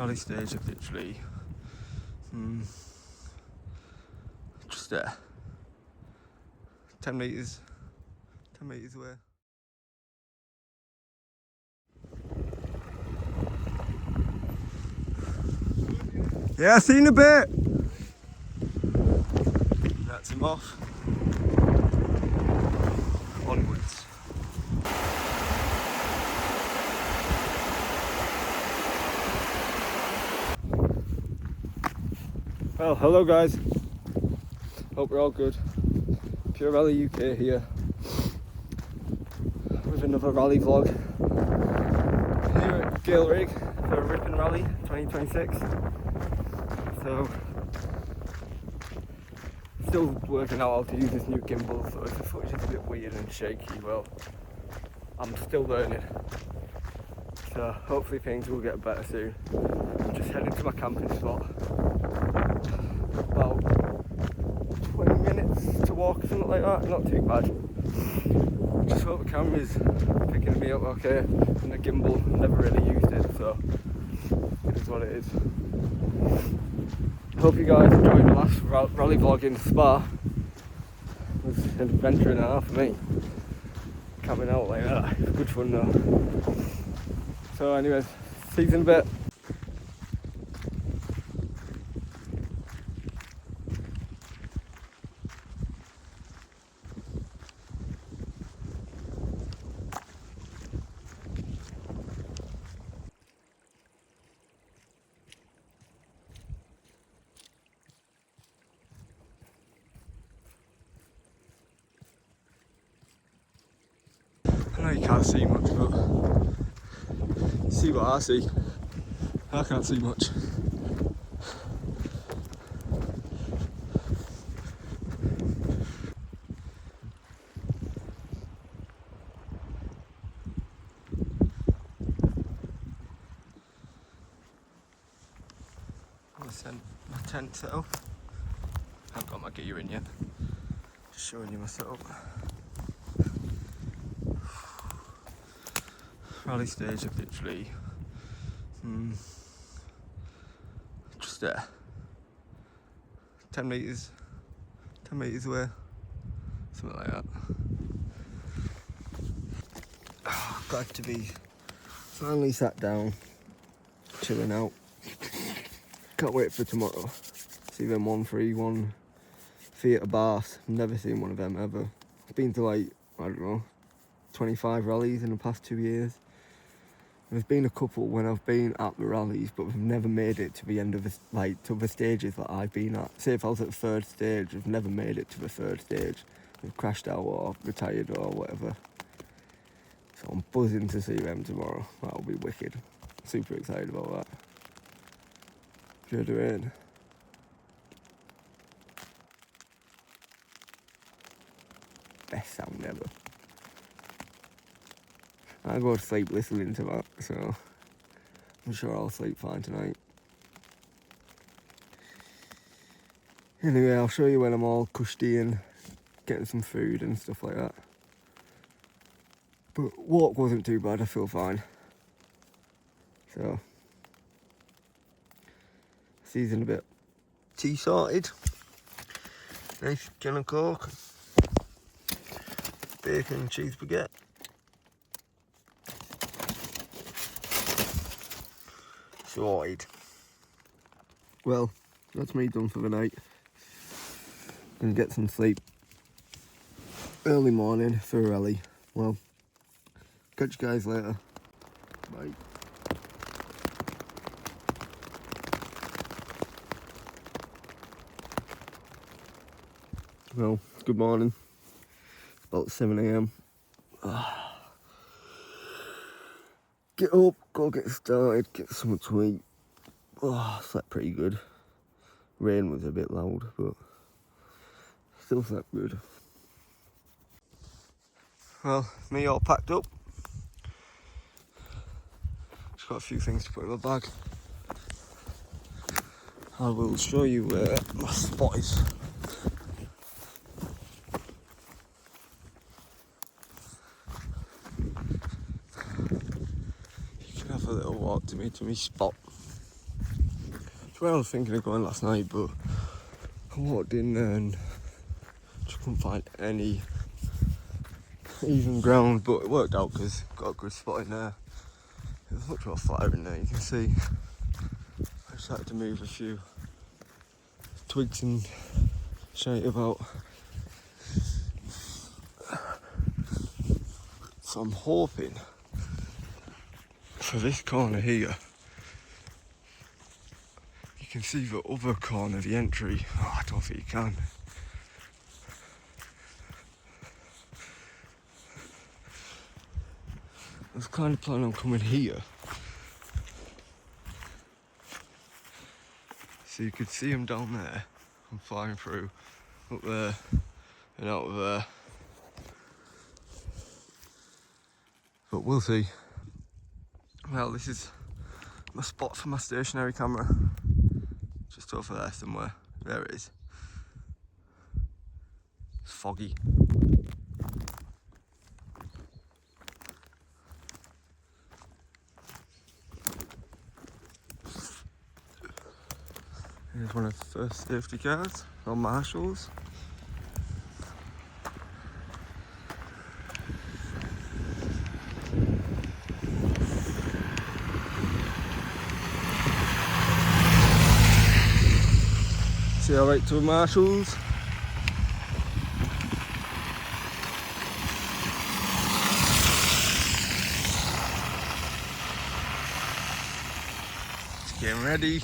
Rally stage of literally just there, 10 metres away. Yeah, I seen a bit. That's him off. Onwards. Well, hello guys. Hope we're all good. Pure Rally UK here with another rally vlog here at Gale Rigg for Ripon Rally 2026. So, still working out how to use this new gimbal, so if the footage is a bit weird and shaky, well, I'm still learning. So hopefully things will get better soon. I'm just heading to my camping spot. About 20 minutes to walk or something like that, not too bad. Just hope the camera's picking me up okay, and the gimbal, never really used it, so it is what it is. Hope you guys enjoyed the last rally vlog in Spa. It was an adventure and a half for me. Camping out like that, it was good fun though. So anyways, see you in a bit. I know you can't see much, but see what I see. I can't see much. My tent set up. Haven't got my gear in yet. Just showing you my setup. Rally stage of literally just there, 10 metres away, something like that. Glad to be finally sat down, chilling out. Can't wait for tomorrow. See them 131 theatre baths. Never seen one of them ever. I've been to like, I don't know, 25 rallies in the past 2 years. There's been a couple when I've been at the rallies, but we've never made it to the end of the, to the stages that I've been at. Say if I was at the third stage, I've never made it to the third stage. We've crashed out or retired or whatever. So I'm buzzing to see them tomorrow. That'll be wicked. Super excited about that. Good rain. Best sound ever. I go to sleep listening to that, so I'm sure I'll sleep fine tonight. Anyway, I'll show you when I'm all cushy and getting some food and stuff like that. But walk wasn't too bad, I feel fine. So, see you in a bit. Tea sorted. Nice can of Coke. Bacon and cheese baguette. Sorted. Well, that's me done for the night. Gonna get some sleep. Early morning for a rally. Well, catch you guys later. Bye. Well, good morning. It's about 7 AM. Get up, go get started, get something to eat. Slept pretty good. Rain was a bit loud, but still slept good. Well, me all packed up. Just got a few things to put in my bag. I will show you where my spot is. You can have a little walk to me spot. It's where I was thinking of going last night, but I walked in there and just couldn't find any even ground, but it worked out because got a good spot in there. It was much more flatter in there, you can see. I just had to move a few twigs and shite about. So I'm hoping for this corner here, you can see the other corner of the entry. Oh, I don't think you can. I was kind of planning on coming here, so you could see them down there. I'm flying through up there and out of there, but we'll see. Well, this is my spot for my stationary camera, just over there somewhere. There it is. It's foggy. Here's one of the first safety cars on Marshalls. See how right to Marshalls. Just getting ready.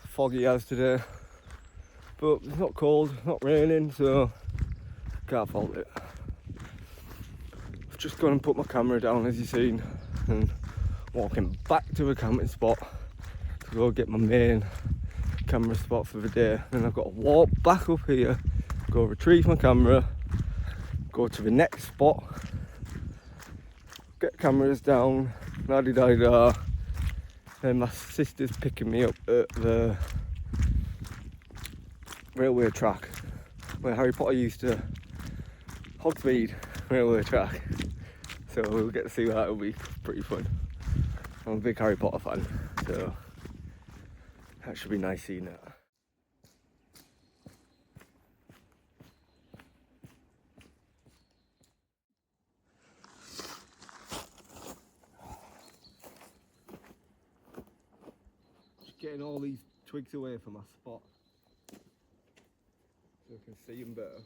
Foggy as today, but it's not cold, not raining, so can't fault it. I've just gone and put my camera down, as you've seen, and walking back to a camping spot to go get my main camera spot for the day. Then I've got to walk back up here, go retrieve my camera, go to the next spot, get cameras down, la-di-da-da. Then my sister's picking me up at the railway track where Harry Potter used to Hogsmeade railway track. So we'll get to see that. It'll be pretty fun. I'm a big Harry Potter fan, so that should be nice seeing that. Getting all these twigs away from my spot so I can see them better.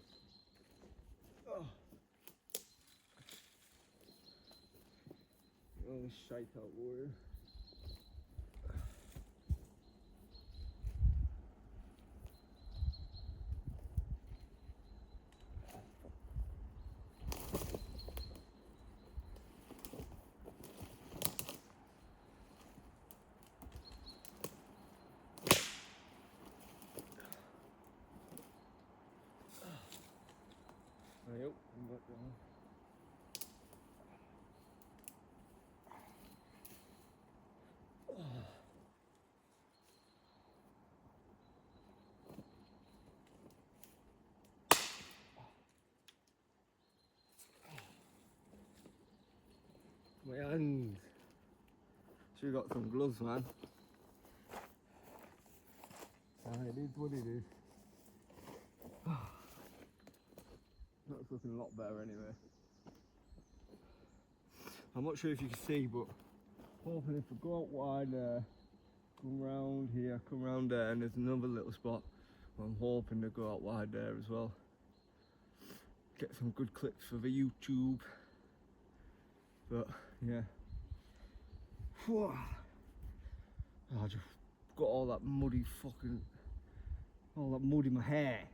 Oh. All this shite out warrior. Yep, I'm back down. My hands. Should have got some gloves, man. It is what it is. That's looking a lot better anyway. I'm not sure if you can see, but hoping if we go out wide there, come round here, come round there, and there's another little spot. I'm hoping to go out wide there as well. Get some good clips for the YouTube. But yeah. Oh, I just got all that mud in my hair.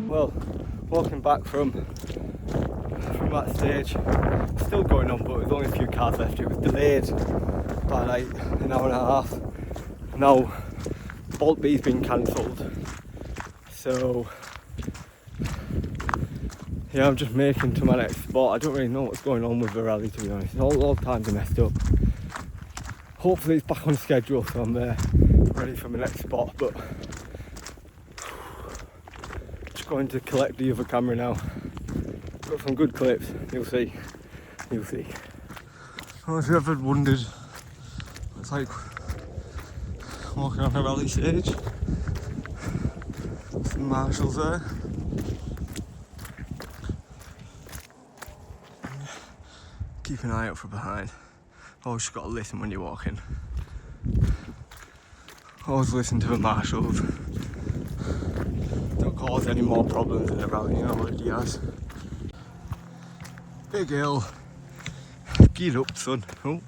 Well, walking back from that stage, still going on, but there's only a few cars left. It was delayed by like an hour and a half. Now Bolt B's been cancelled, so yeah, I'm just making to my next spot. I don't really know what's going on with the rally, to be honest. All times are messed up. Hopefully it's back on schedule, so I'm ready for my next spot. But just going to collect the other camera now. Got some good clips. You'll see. You'll see. Oh, if you ever wondered, it's like walking on a rally stage. Some marshals there. Keep an eye out for behind. Always got to listen when you're walking. Always listen to the marshals. Don't cause any more problems in the rally, you know what he has. Big hill. Gear up, son. Oh.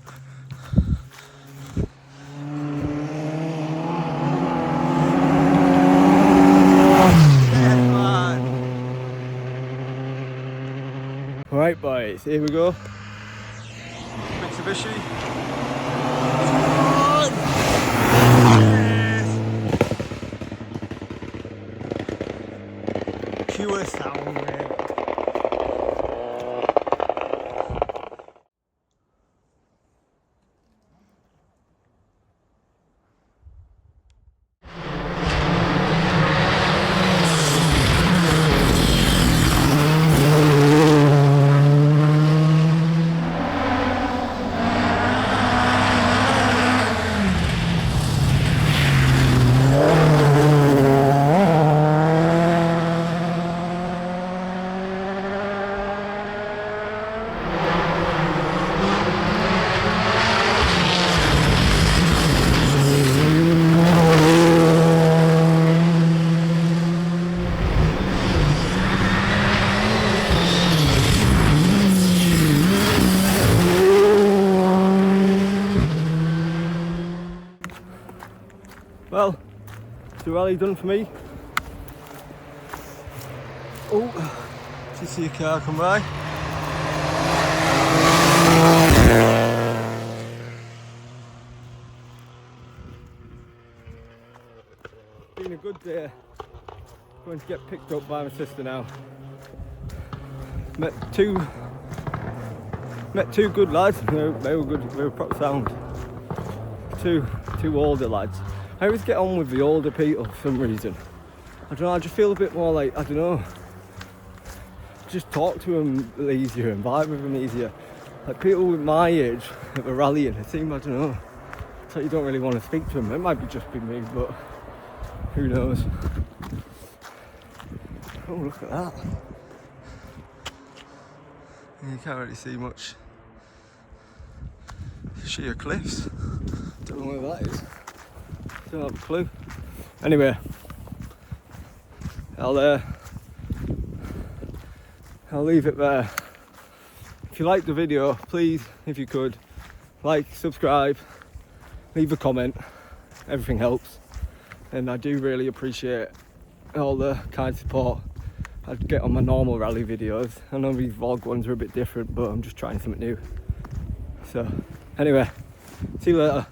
Right boys, here we go. Mitsubishi. Pure sound, man. Well, the rally done for me. Oh, did you see a car come by? Been a good day. Going to get picked up by my sister now. Met two good lads. They were good. They were proper sound. Two older lads. I always get on with the older people for some reason. I don't know, I just feel a bit more like, I don't know, just talk to them easier and vibe with them easier. Like people with my age at the rallying, it seems, I don't know, it's like you don't really want to speak to them. It might be just be me, but who knows. Oh, look at that. You can't really see much. Sheer cliffs. Don't know where that is. Don't have a clue. Anyway, I'll leave it there. If you liked the video, please, if you could, like, subscribe, leave a comment. Everything helps, and I do really appreciate all the kind support I get on my normal rally videos. I know these vlog ones are a bit different, but I'm just trying something new. So, anyway, See you later.